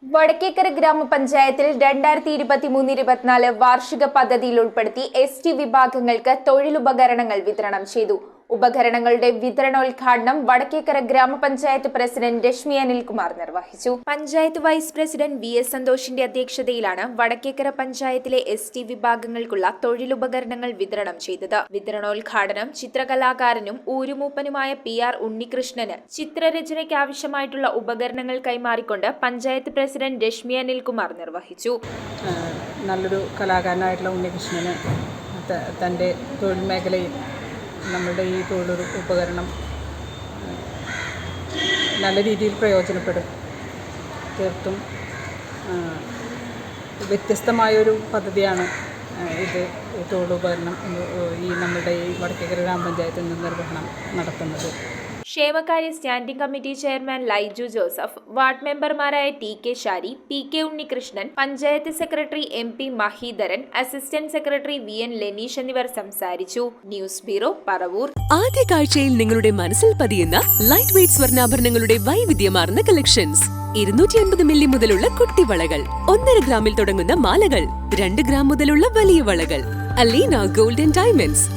വടക്കേക്കര ഗ്രാമപഞ്ചായത്തിൽ 2023-24 വാർഷിക പദ്ധതിയിൽ ഉൾപ്പെടുത്തി ST വിഭാഗങ്ങൾക്ക് തൊഴിലുപകരണങ്ങൾ വിതരണം ചെയ്തു. ഉപകരണങ്ങളുടെ വിതരണോദ്ഘാടനം വടക്കേക്കര ഗ്രാമപഞ്ചായത്ത് പ്രസിഡന്റ് രശ്മി അനിൽകുമാർ നിർവഹിച്ചു. പഞ്ചായത്ത് വൈസ് പ്രസിഡന്റ് VS സന്തോഷിന്റെ അധ്യക്ഷതയിലാണ് വടക്കേക്കര പഞ്ചായത്തിലെ ST വിഭാഗങ്ങൾക്കുള്ള തൊഴിലുപകരണങ്ങൾ വിതരണം ചെയ്തത്. വിതരണോദ്ഘാടനം ചിത്രകലാകാരനും ഊരുമൂപ്പനുമായ PR ഉണ്ണികൃഷ്ണന് ചിത്രരചനയ്ക്ക് ആവശ്യമായിട്ടുള്ള ഉപകരണങ്ങൾ കൈമാറിക്കൊണ്ട് പഞ്ചായത്ത് പ്രസിഡന്റ് രശ്മി അനിൽകുമാർ നിർവഹിച്ചു. നല്ലൊരു കലാകാരനായിട്ടുള്ള ഉണ്ണികൃഷ്ണന് തൻ്റെ തൊഴിൽ മേഖലയിൽ നമ്മുടെ ഈ തൊഴിലൊരു ഉപകരണം നല്ല രീതിയിൽ പ്രയോജനപ്പെടും. തീർത്തും വ്യത്യസ്തമായൊരു പദ്ധതിയാണ് ഇത്. തൊഴിലുപകരണം ഈ നമ്മുടെ ഈ വടക്കേക്കര ഗ്രാമപഞ്ചായത്തിൽ നിന്ന് നിർവഹണം നടത്തുന്നത്. ക്ഷേമകാര്യ standing committee chairman Laiju Joseph, ward മെമ്പർമാരായ TK Shari, PK Unnikrishnan, panchayat secretary MP Mahidharan, assistant secretary VN Leneesh എന്നിവർ സംസാരിച്ചു. News bureau, Paravur. ആദ്യ കാഴ്ചയിൽ നിങ്ങളുടെ മനസ്സിൽ പതിയുന്ന ലൈറ്റ് വെയ്റ്റ് സ്വർണ്ണാഭരണങ്ങളുടെ വൈവിധ്യമാർന്ന കളക്ഷൻസ്. 250 മില്ലി മുതലുള്ള കുട്ടിവളകൾ, 1.5 ഗ്രാമിൽ തുടങ്ങുന്ന മാലകൾ, 2 ഗ്രാം മുതലുള്ള വലിയ വളകൾ. Aleena Golden diamonds.